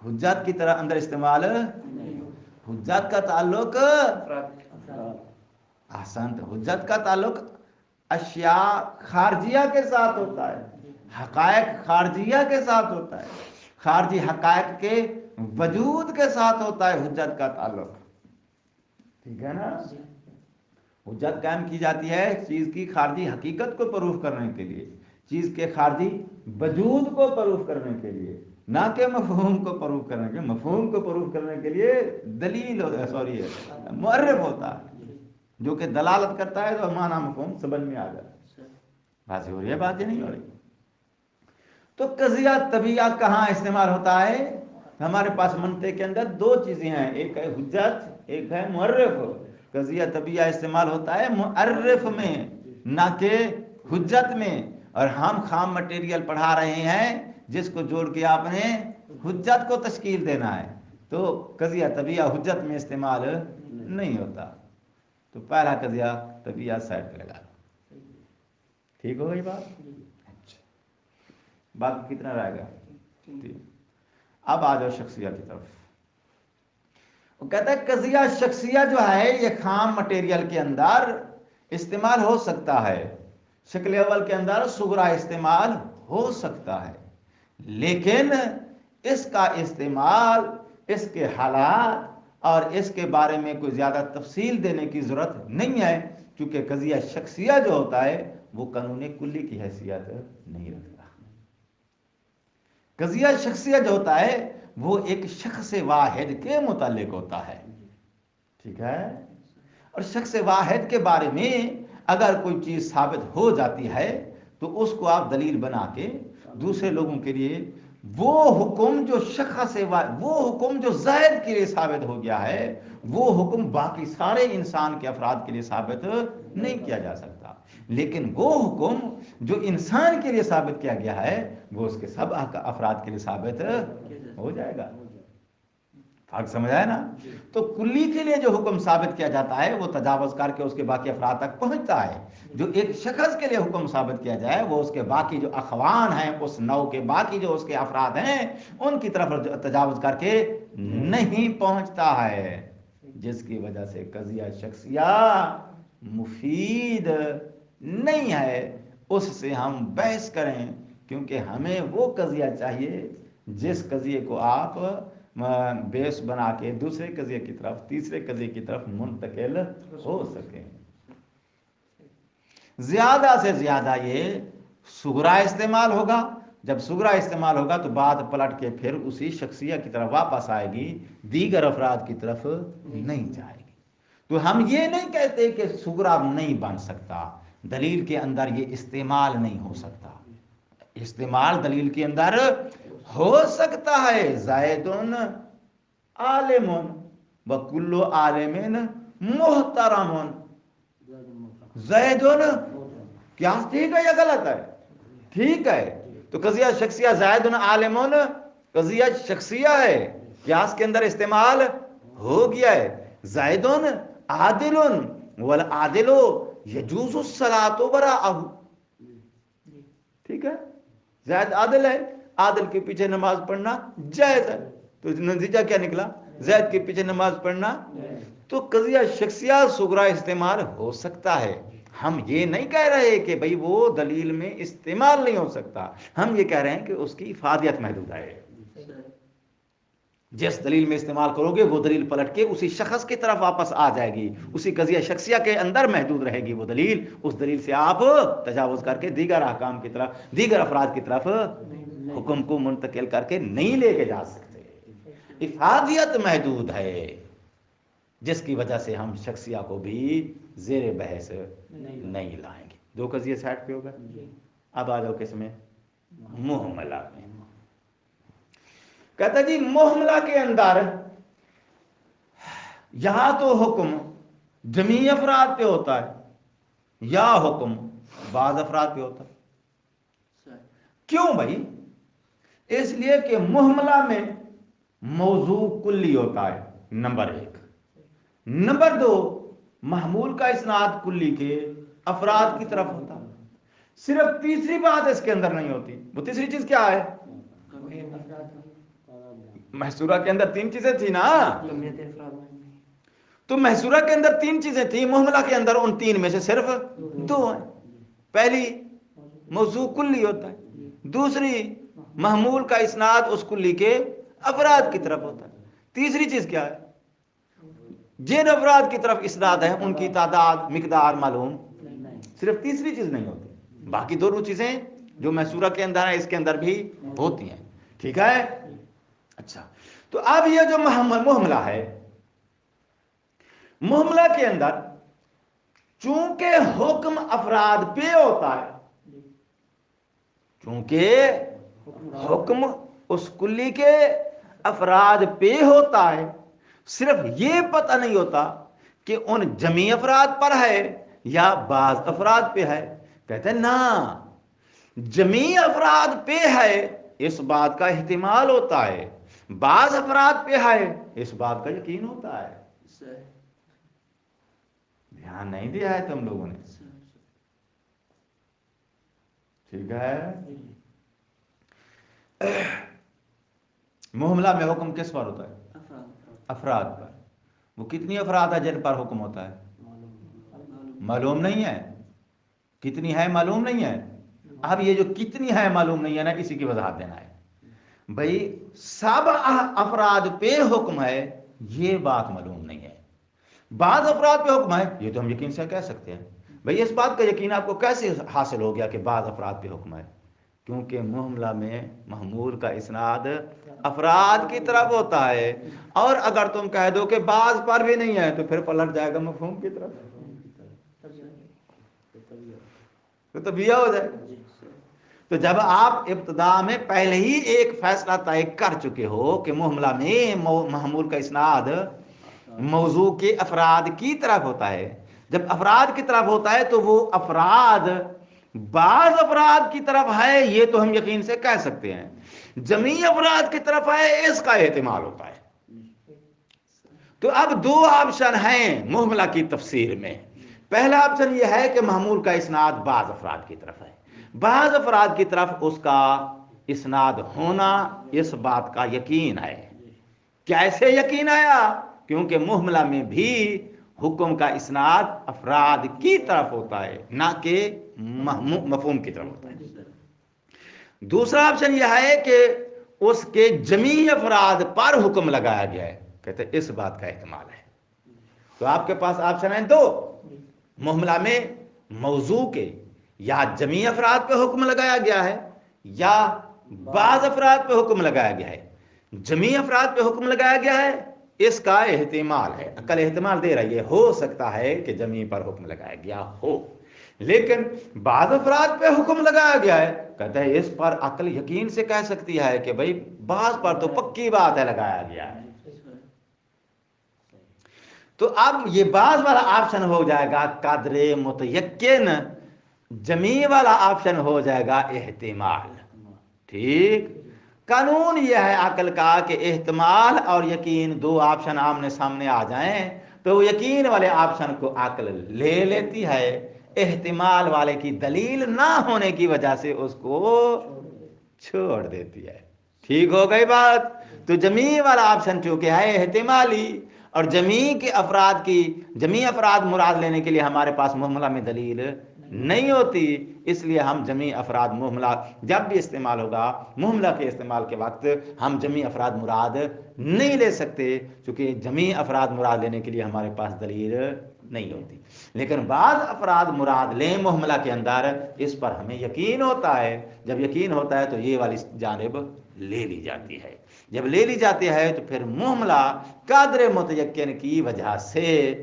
[SPEAKER 2] حجت کی طرح اندر استعمال. حجت کا تعلق احسنت، حجت کا تعلق اشیاء خارجیہ کے ساتھ ہوتا ہے، حقائق خارجیہ کے ساتھ ہوتا ہے، خارجی حقائق کے وجود کے ساتھ ہوتا ہے حجت کا تعلق. ٹھیک ہے نا. حجت قائم کی جاتی ہے چیز کی خارجی حقیقت کو پروف کرنے کے لیے، چیز کے خارجی وجود کو پروف کرنے کے لیے، نہ کہ مفہوم کو پروف کرنے کے. مفہوم کو پروف کرنے کے لیے دلیل معرف ہوتا ہے جو کہ دلالت کرتا ہے تو معنی مفہوم سمجھ میں آ جاتا ہے. واضح ہو رہی ہے بات یا نہیں ہو رہی؟ تو قضیہ طبیعہ کہاں استعمال ہوتا ہے؟ ہمارے پاس منطق کے اندر 2 چیزیں ہیں، ایک ہے حجت، ایک ہے معرف. قضیہ طبیعہ استعمال ہوتا ہے معرف میں نہ کہ حجت میں. اور ہم خام مٹیریل پڑھا رہے ہیں جس کو جوڑ کے آپ نے حجت کو تشکیل دینا ہے. تو قضیہ طبیعہ حجت میں استعمال نہیں ہوتا. تو پہلا قضیہ طبیعہ سائڈ پہ لگا دو. ٹھیک ہو گئی بات؟ اچھا، باقی کتنا رہے گا؟ 3. اب آ جاؤ شخصیہ کی طرف. وہ کہتا ہے قضیہ شخصیہ جو ہے یہ خام مٹیریل کے اندر استعمال ہو سکتا ہے. شکل اول کے اندر صغرا استعمال ہو سکتا ہے، لیکن اس کا استعمال اس کے حالات اور اس کے بارے میں کوئی زیادہ تفصیل دینے کی ضرورت نہیں ہے، کیونکہ قضیہ شخصیہ جو ہوتا ہے وہ قانون کلی کی حیثیت نہیں رکھتا. قضیہ شخصیہ جو ہوتا ہے وہ ایک شخص واحد کے متعلق ہوتا ہے. ٹھیک ہے. اور شخص واحد کے بارے میں اگر کوئی چیز ثابت ہو جاتی ہے تو اس کو آپ دلیل بنا کے دوسرے لوگوں کے لیے وہ حکم جو وہ حکم جو زید کے لیے ثابت ہو گیا ہے وہ حکم باقی سارے انسان کے افراد کے لیے ثابت نہیں کیا جا سکتا، لیکن وہ حکم جو انسان کے لیے ثابت کیا گیا ہے وہ اس کے سب افراد کے لیے ثابت ہو جائے گا. فرق سمجھ آیا نا؟ تو کلی کے لیے جو حکم ثابت کیا جاتا ہے وہ تجاوز کر کے اس کے باقی افراد تک پہنچتا ہے. جو ایک شخص کے لیے حکم ثابت کیا جائے وہ اس کے باقی جو اخوان ہیں، اس نو کے باقی جو اس کے افراد ہیں ان کی طرف تجاوز کر کے نہیں پہنچتا ہے، جس کی وجہ سے قضیہ شخصیہ مفید نہیں ہے. اس سے ہم بحث کریں، کیونکہ ہمیں وہ قضیہ چاہیے جس قضیے کو آپ بیس بنا کے دوسرے قضیے کی طرف، تیسرے قضیے کی طرف منتقل ہو سکیں. زیادہ سے زیادہ یہ صغرا استعمال ہوگا. جب صغرا استعمال ہوگا تو بات پلٹ کے پھر اسی شخصیہ کی طرف واپس آئے گی، دیگر افراد کی طرف نہیں جائے گی. تو ہم یہ نہیں کہتے کہ صغرا نہیں بن سکتا، دلیل کے اندر یہ استعمال نہیں ہو سکتا. استعمال دلیل کے اندر ہو سکتا ہے. زیدن عالم وکل عالم محترم. زیدن کیا ٹھیک ہے یا غلط ہے؟ ٹھیک ہے. تو قضیہ شخصیہ زیدن عالم قضیہ شخصیہ ہے، قیاس کے اندر استعمال ہو گیا ہے. زیدن عادل والعادل یجوز الصلاۃ وراءہ، ٹھیک ہے، زید عادل ہے، عادل کے پیچھے نماز پڑھنا جائز ہے، تو نتیجہ کیا نکلا؟ زید کے پیچھے نماز پڑھنا۔ تو قضیہ شخصیہ صغرا استعمال ہو سکتا ہے، ہم یہ نہیں کہہ رہے کہ بھئی وہ دلیل میں استعمال نہیں ہو سکتا، ہم یہ کہہ رہے ہیں کہ اس کی افادیت محدود ہے۔ جس دلیل میں استعمال کرو گے وہ دلیل پلٹ کے اسی شخص کی طرف واپس آ جائے گی، اسی قضیہ شخصیہ کے اندر محدود رہے گی وہ دلیل، اس دلیل سے آپ تجاوز کر کے دیگر احکام کی طرف، دیگر افراد کی طرف حکم کو منتقل کر کے نہیں لے کے جا سکتے۔ افادیت محدود ہے، جس کی وجہ سے ہم شخصیہ کو بھی زیر بحث نہیں لائیں گے۔ دو قضیے سائڈ پہ ہو گئے۔ اب آ جاؤ کس میں؟ محملہ میں۔ کہتا جی محملہ کے اندر یہاں تو حکم جمیع افراد پہ ہوتا ہے یا حکم بعض افراد پہ ہوتا ہے۔ کیوں بھائی؟ اس لیے کہ محملہ میں موضوع کلی ہوتا ہے، نمبر ایک۔ نمبر دو، محمول کا اسناد کلی کے افراد کی طرف ہوتا ہے۔ صرف تیسری بات اس کے اندر نہیں ہوتی، وہ تیسری چیز کیا ہے؟ محصورہ کے اندر تین چیزیں تھی نا، تو محصورہ کے اندر تین چیزیں تھیں، محملہ کے اندر ان تین میں سے صرف دو ہیں۔ پہلی موضوع کلی ہوتا ہے، دوسری محمول کا اسناد اس کلی کے افراد کی طرف ہوتا ہے، تیسری چیز کیا ہے؟ جن افراد کی طرف اسناد ہے ان کی تعداد مقدار معلوم، صرف تیسری چیز نہیں ہوتی، باقی دونوں چیزیں جو محصورہ کے اندر ہیں اس کے اندر بھی ہوتی ہیں، ٹھیک ہے؟ اچھا، تو اب یہ جو محملہ ہے، محملہ کے اندر چونکہ حکم افراد پہ ہوتا ہے، چونکہ حکم اس کلی کے افراد پہ ہوتا ہے، صرف یہ پتہ نہیں ہوتا کہ ان جمیع افراد پر ہے یا بعض افراد پہ ہے۔ کہتے ہیں نا، جمیع افراد پہ ہے اس بات کا احتمال ہوتا ہے، بعض افراد پہ ہے اس بات کا یقین ہوتا ہے۔ دھیان نہیں دیا ہے تم لوگوں نے، ٹھیک ہے؟ محملہ میں حکم کس پر ہوتا ہے؟ افراد پر۔ وہ کتنی افراد ہے جن پر حکم ہوتا ہے؟ معلوم نہیں ہے، کتنی ہے معلوم نہیں ہے۔ اب یہ جو کتنی ہے معلوم نہیں ہے نا، کسی کی وضاحت دینا ہے بھئی، سب افراد پہ حکم ہے یہ بات معلوم نہیں ہے، بعض افراد پہ حکم ہے یہ تو ہم یقین سے کہہ سکتے ہیں۔ بھئی اس بات کا یقین آپ کو کیسے حاصل ہو گیا کہ بعض افراد پہ حکم ہے؟ کیونکہ محملہ میں محمول کا اسناد افراد کی طرف ہوتا ہے، اور اگر تم کہہ دو کہ بعض پر بھی نہیں ہے تو پھر پلٹ جائے گا مفہوم کی طرف، تو تبیہ ہو جائے گا۔ تو جب آپ ابتدا میں پہلے ہی ایک فیصلہ طے کر چکے ہو کہ محملہ میں محمول کا اسناد موضوع کے افراد کی طرف ہوتا ہے، جب افراد کی طرف ہوتا ہے تو وہ افراد بعض افراد کی طرف ہے یہ تو ہم یقین سے کہہ سکتے ہیں، جمیع افراد کی طرف ہے اس کا احتمال ہوتا ہے۔ تو اب دو آپشن ہیں محملہ کی تفسیر میں۔ پہلا آپشن یہ ہے کہ محمول کا اسناد بعض افراد کی طرف ہے، بعض افراد کی طرف اس کا اسناد ہونا اس بات کا یقین ہے۔ کیسے یقین آیا؟ کیونکہ محملہ میں بھی حکم کا اسناد افراد کی طرف ہوتا ہے نہ کہ مفہوم کی طرف ہوتا ہے۔ دوسرا آپشن یہ ہے کہ اس کے جمیع افراد پر حکم لگایا گیا ہے، کہتے ہیں اس بات کا احتمال ہے۔ تو آپ کے پاس آپشن ہیں دو، محملہ میں موضوع کے یا جمیع افراد پہ حکم لگایا گیا ہے یا بعض افراد پہ حکم لگایا گیا ہے۔ جمیع افراد پہ حکم لگایا گیا ہے اس کا احتمال ہے، عقل احتمال دے رہی ہے، ہو سکتا ہے کہ جمیع پر حکم لگایا گیا ہو، لیکن بعض افراد پہ حکم لگایا گیا ہے، کہتا ہے اس پر عقل یقین سے کہہ سکتی ہے کہ بھئی بعض پر تو پکی بات ہے لگایا گیا ہے۔ تو اب یہ بعض والا آپشن ہو جائے گا قدر متیقن، جمیع والا آپشن ہو جائے گا احتمال، ٹھیک؟ قانون یہ ہے عقل کا کہ احتمال اور یقین دو آپشن آمنے سامنے آ جائیں تو وہ یقین والے آپشن کو عقل لے لیتی ہے، احتمال والے کی دلیل نہ ہونے کی وجہ سے اس کو چھوڑ دیتی ہے۔ ٹھیک ہو گئی بات؟ تو جمیع والا آپشن چونکہ ہے احتمالی، اور جمیع افراد مراد لینے کے لیے ہمارے پاس محملہ میں دلیل نہیں ہوتی، اس لیے ہم جمیع افراد محملہ جب بھی استعمال ہوگا، محملہ کے استعمال کے وقت ہم جمیع افراد مراد نہیں لے سکتے، چونکہ جمیع افراد مراد لینے کے لیے ہمارے پاس دلیل نہیں ہوتی۔ لیکن بعض افراد مراد لیں محملہ کے اندر، اس پر ہمیں یقین ہوتا ہے، جب یقین ہوتا ہے تو یہ والی جانب لے لی جاتی ہے۔ جب لے لی جاتی ہے تو پھر محملہ قدر متیقن کی وجہ سے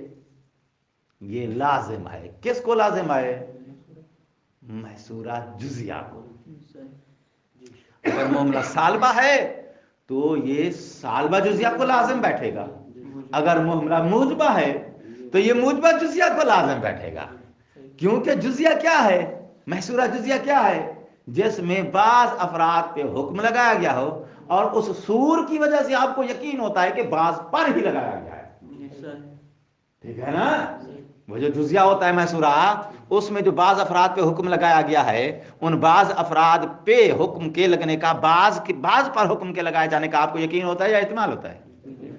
[SPEAKER 2] یہ لازم ہے۔ کس کو لازم ہے؟ محصورہ جزیہ کو۔ اگر معاملہ سالبہ ہے تو یہ سالبہ جزیہ کو لازم بیٹھے گا، اگر معاملہ موجبہ ہے تو یہ موجبہ جزیہ کو لازم بیٹھے گا، کیونکہ جزیہ کیا ہے؟ محصورہ جزیہ کیا ہے؟ جس میں بعض افراد پہ حکم لگایا گیا ہو اور اس سور کی وجہ سے آپ کو یقین ہوتا ہے کہ بعض پر ہی لگایا گیا ہے۔ ٹھیک ہے نا؟ وہ جو جزیہ ہوتا ہے محصورہ، اس میں جو بعض افراد پہ حکم لگایا گیا ہے، ان بعض افراد پہ حکم کے لگنے کا، بعض پر حکم کے لگائے جانے کا آپ کو یقین ہوتا ہے یا احتمال ہوتا ہے؟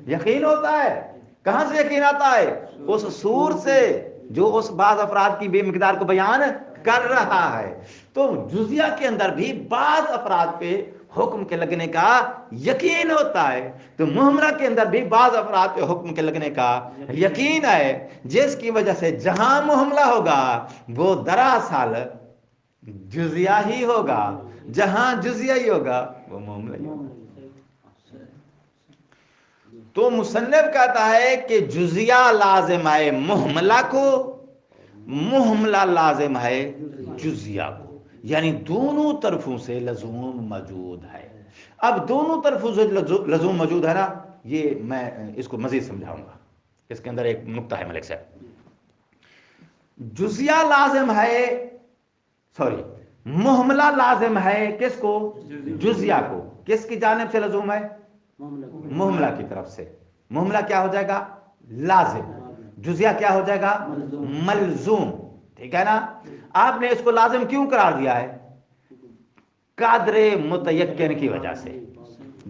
[SPEAKER 2] یقین ہوتا ہے۔ کہاں سے یقین آتا ہے؟ اس سور سے جو اس بعض افراد کی بے مقدار کو بیان کر رہا ہے۔ تو جزیہ کے اندر بھی بعض افراد پہ حکم کے لگنے کا یقین ہوتا ہے، تو محملہ کے اندر بھی بعض افراد پہ حکم کے لگنے کا یقین ہے، جس کی وجہ سے جہاں محملہ ہوگا وہ دراصل جزیہ ہی ہوگا، جہاں جزیہ ہی ہوگا وہ محملہ ہی ہوگا۔ تو مصنف کہتا ہے کہ جزیہ لازم ہے محملہ کو، محملہ لازم ہے جزیہ کو، یعنی دونوں طرفوں سے لزوم موجود ہے۔ اب دونوں طرفوں سے لزوم موجود ہے نا، یہ میں اس کو مزید سمجھاؤں گا، اس کے اندر ایک نقطہ ہے ملک صاحب۔ جزیہ لازم ہے، سوری، محملہ لازم ہے کس کو؟ جزیہ کو۔ کس کی جانب سے لزوم ہے؟ محملہ کی طرف سے۔ محملہ کیا ہو جائے گا؟ لازم۔ جزیہ کیا ہو جائے گا؟ ملزوم۔ ٹھیک ہے نا؟ آپ نے اس کو لازم کیوں قرار دیا ہے؟ قدر متیقن کی وجہ سے،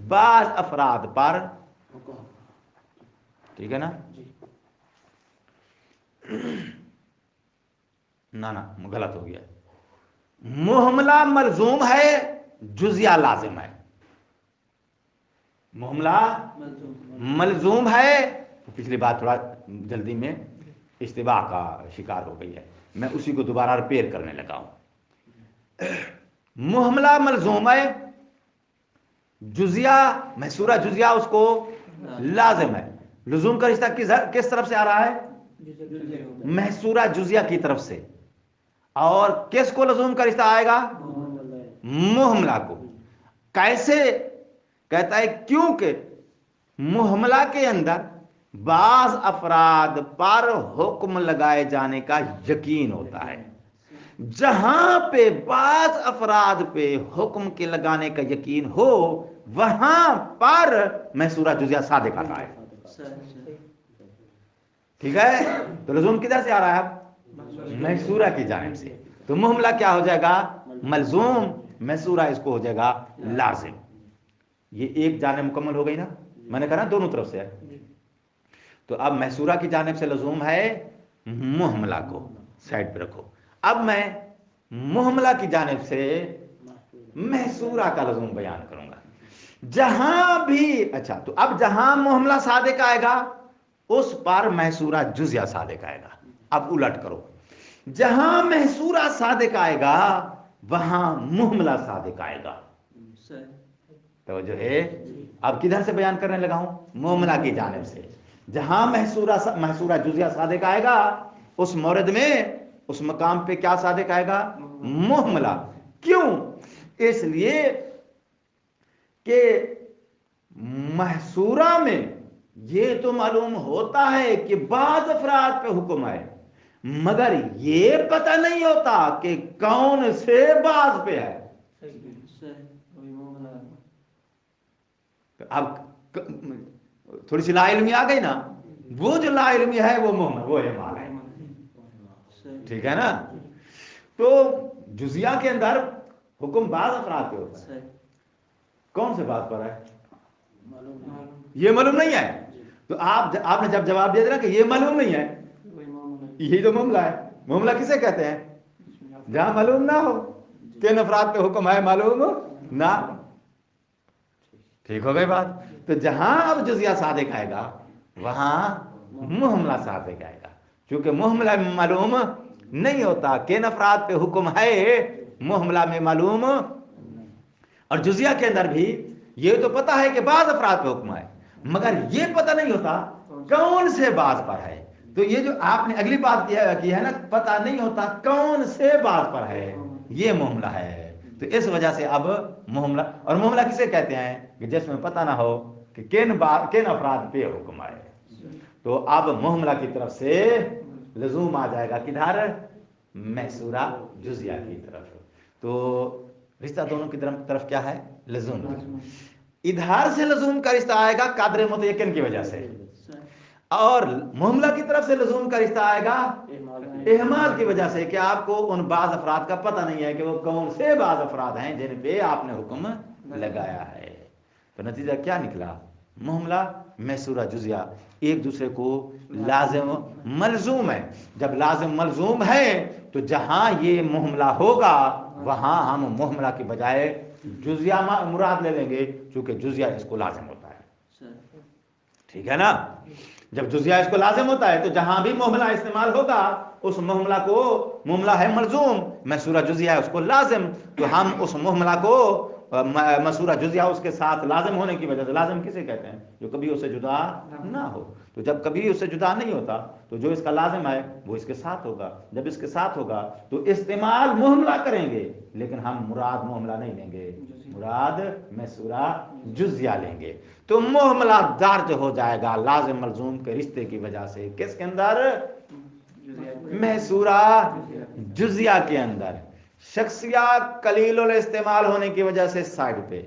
[SPEAKER 2] بعض افراد پر، ٹھیک ہے نا؟ نا غلط ہو گیا۔ محملہ ملزوم ہے، جزیہ لازم ہے۔ محملہ ملزوم ہے، پچھلی بات تھوڑا جلدی میں اشتباہ کا شکار ہو گئی ہے، میں اسی کو دوبارہ ریپیئر کرنے لگا ہوں۔ محملہ ملزوم ہے، جزیہ محصورہ جزیہ اس کو لازم ہے۔ لزوم کا رشتہ کس طرف سے آ رہا ہے؟ محصورہ جزیہ کی طرف سے۔ اور کس کو لزوم کا رشتہ آئے گا؟ محملہ کو۔ کیسے؟ کہتا ہے کیونکہ محملہ کے اندر بعض افراد پر حکم لگائے جانے کا یقین ہوتا ہے۔ جہاں پہ بعض افراد پہ حکم کے لگانے کا یقین ہو وہاں پر محصورہ جزیہ صادق آتا ہے۔ ٹھیک ہے؟ تو لزوم کدھر سے آ رہا ہے؟ محصورہ کی جانب سے۔ تو محملہ کیا ہو جائے گا؟ ملزوم۔ محصورہ اس کو ہو جائے گا لازم۔ یہ ایک جانب مکمل ہو گئی نا؟ میں نے کہا نا دونوں طرف سے ہے۔ تو اب محصورہ کی جانب سے لزوم ہے محملہ کو سائڈ پہ رکھو۔ اب میں محملہ کی جانب سے محصورہ کا لزوم بیان کروں گا۔ جہاں بھی، اچھا تو اب جہاں محملہ صادق آئے گا اس پر محصورہ جزیہ صادق آئے گا۔ اب الٹ کرو، جہاں محصورہ صادق آئے گا وہاں محملہ صادق آئے گا۔ توجہ ہے؟ اب کدھر سے بیان کرنے لگا ہوں؟ محملہ کی جانب سے۔ جہاں محصورہ جزیہ صادق آئے گا اس مورد میں، اس مقام پہ کیا صادق آئے گا؟ محملہ۔ کیوں؟ اس لیے کہ محصورہ میں یہ تو معلوم ہوتا ہے کہ بعض افراد پہ حکم ہے، مگر یہ پتہ نہیں ہوتا کہ کون سے بعض پہ ہے۔ اب تھوڑی سی لا علمی آ گئی نا؟ وہ جو لا علمی ہے وہ مومن، وہ اعمال ہے، ٹھیک ہے نا؟ تو جزیہ کے اندر حکم بعض افراد پہ ہوتا ہے، کون سے بات پر ہے یہ معلوم نہیں ہے، تو آپ نے جب جواب دیا نا کہ یہ معلوم نہیں ہے، یہی تو معاملہ ہے۔ معاملہ کسے کہتے ہیں؟ جہاں معلوم نہ ہو، کن افراد پہ حکم ہے معلوم نہ، ٹھیک ہو گئی بات؟ تو جہاں اب جزیہ صادق آئے گا وہاں محملہ صادق آئے گا، چونکہ محملہ میں معلوم نہیں ہوتا، کن افراد پہ حکم ہے محملہ میں معلوم، اور جزیہ کے اندر بھی یہ تو پتہ ہے کہ بعض افراد پہ حکم ہے، مگر یہ پتہ نہیں ہوتا کون سے بعض پر ہے۔ تو یہ جو آپ نے اگلی بات کی ہے نا، پتہ نہیں ہوتا کون سے بعض پر ہے، یہ معاملہ ہے۔ تو اس وجہ سے اب معاملہ، اور معاملہ کسے کہتے ہیں کہ جس میں پتہ نہ ہو کہ کن افراد پہ حکم آئے۔ تو اب معاملہ کی طرف سے لزوم آ جائے گا کدھر؟ محصورہ جزیہ کی طرف۔ تو رشتہ دونوں کی طرف کیا ہے؟ لزوم۔ ادھار سے لزوم کا رشتہ آئے گا قدر متیقن کی وجہ سے، اور معاملہ کی طرف سے لزوم کا رشتہ آئے گا احمال کی وجہ سے، کہ آپ کو ان بعض افراد کا پتہ نہیں ہے کہ وہ کون سے بعض افراد ہیں جن پہ آپ نے حکم لگایا ہے۔ تو نتیجہ کیا نکلا؟ معاملہ محصورہ جزیہ ایک دوسرے کو لازم ملزوم ہے۔ جب لازم ملزوم ہے تو جہاں یہ معاملہ ہوگا وہاں ہم معاملہ کی بجائے جزیہ مراد لے لیں گے، چونکہ جزیہ اس کو لازم ہوتا ہے، ٹھیک ہے نا؟ جب جزیہ اس کو لازم ہوتا ہے تو جہاں بھی معاملہ استعمال ہوگا اس معاملہ کو، معاملہ ہے ملزوم، محصورہ جزیہ ہے اس کو لازم، تو ہم اس معاملہ کو محصورہ جزیہ اس کے ساتھ لازم ہونے کی وجہ سے، لازم کسے کہتے ہیں؟ جو کبھی اس سے جدا نہ ہو۔ تو جب کبھی اس سے جدا نہیں ہوتا تو جو اس کا لازم ہے وہ اس کے ساتھ ہوگا، جب اس کے ساتھ ہوگا تو استعمال معاملہ کریں گے، لیکن ہم مراد معاملہ نہیں لیں گے، مراد محصورہ جزیہ لیں گے۔ تو معاملہ درج ہو جائے گا لازم ملزوم کے رشتے کی وجہ سے، کس کے اندر؟ محصورہ جزیہ کے اندر۔ شخصیہ قلیل الاستعمال ہونے کی وجہ سے سائڈ پہ،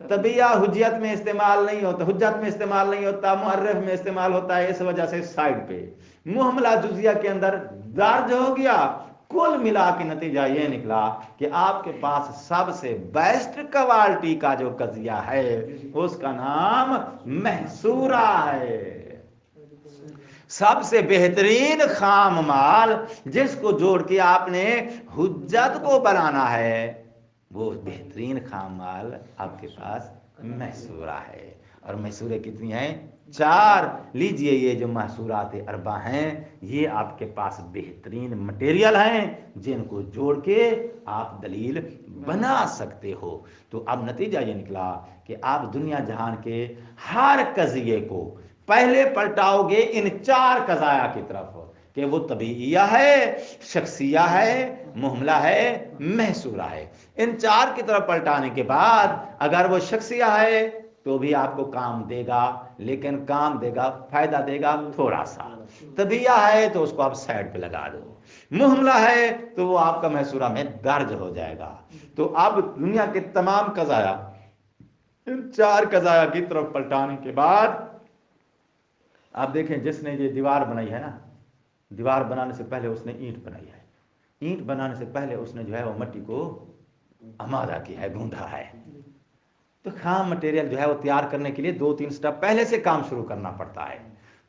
[SPEAKER 2] طبیعہ حجیت میں استعمال نہیں ہوتا، حجت میں استعمال نہیں ہوتا، معرف میں استعمال ہوتا ہے، اس وجہ سے سائڈ پہ۔ معاملہ جزیہ کے اندر درج ہو گیا۔ کل ملا کے نتیجہ یہ نکلا کہ آپ کے پاس سب سے بیسٹ کوالٹی کا جو قضیہ ہے اس کا نام محصورہ ہے۔ سب سے بہترین خام مال جس کو جوڑ کے آپ نے حجت کو بنانا ہے، وہ بہترین خام مال آپ کے پاس محصورہ ہے۔ اور محصورے کتنی ہیں؟ 4۔ لیجئے یہ جو محصورات اربع ہیں یہ آپ کے پاس بہترین مٹیریل ہیں جن کو جوڑ کے آپ دلیل بنا سکتے ہو۔ تو اب نتیجہ یہ نکلا کہ آپ دنیا جہان کے ہر قضیے کو پہلے پلٹاؤ گے ان 4 قضایا کی طرف، کہ وہ طبیعیہ ہے، شخصیہ ہے، معاملہ ہے، محصورہ ہے۔ ان 4 کی طرف پلٹانے کے بعد اگر وہ شخصیہ ہے تو بھی آپ کو کام دے گا، لیکن کام دے گا، فائدہ دے گا تھوڑا سا۔ طبیعیہ ہے تو اس کو آپ سائڈ پہ لگا دو، معاملہ ہے تو وہ آپ کا محصورہ میں درج ہو جائے گا۔ تو اب دنیا کے تمام قضایا ان 4 قضایا کی طرف پلٹانے کے بعد آپ دیکھیں، جس نے یہ دیوار بنائی ہے نا، دیوار بنانے سے پہلے اس نے اینٹ بنائی ہے، اینٹ بنانے سے پہلے اس نے جو ہے وہ مٹی کو آمادہ کیا ہے، گھوندا ہے۔ تو خام مٹیریل جو ہے وہ تیار کرنے کے لیے 2-3 سٹیپ پہلے سے کام شروع کرنا پڑتا ہے۔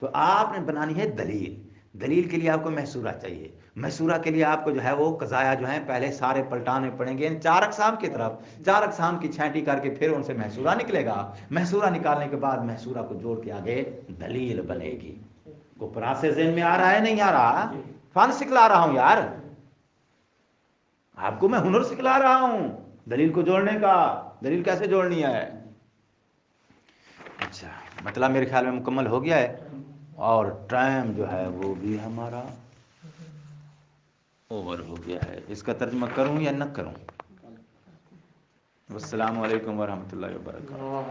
[SPEAKER 2] تو آپ نے بنانی ہے دلیل، دلیل کے لیے آپ کو محصورہ چاہیے، محصورہ کے لیے آپ کو جو ہے وہ قضایا جو ہیں پہلے سارے پلٹانے پڑیں گے ان 4 اقسام کی طرف، 4 اقسام کی چھانٹی کر کے پھر ان سے محصورہ نکلے گا، محصورہ نکالنے کے بعد محصورہ کو جوڑ کے آگے دلیل بنے گی۔ کو پراسے ذہن میں آ رہا ہے نہیں آ رہا؟ فن سکھلا رہا ہوں یار، آپ کو میں ہنر سکھلا رہا ہوں دلیل کو جوڑنے کا، دلیل کیسے جوڑنی ہے۔ اچھا، مطلب میرے خیال میں مکمل ہو گیا ہے، اور ٹائم جو ہے وہ بھی ہمارا اوور ہو گیا ہے۔ اس کا ترجمہ کروں یا نہ کروں؟ السلام علیکم ورحمۃ اللہ وبرکاتہ۔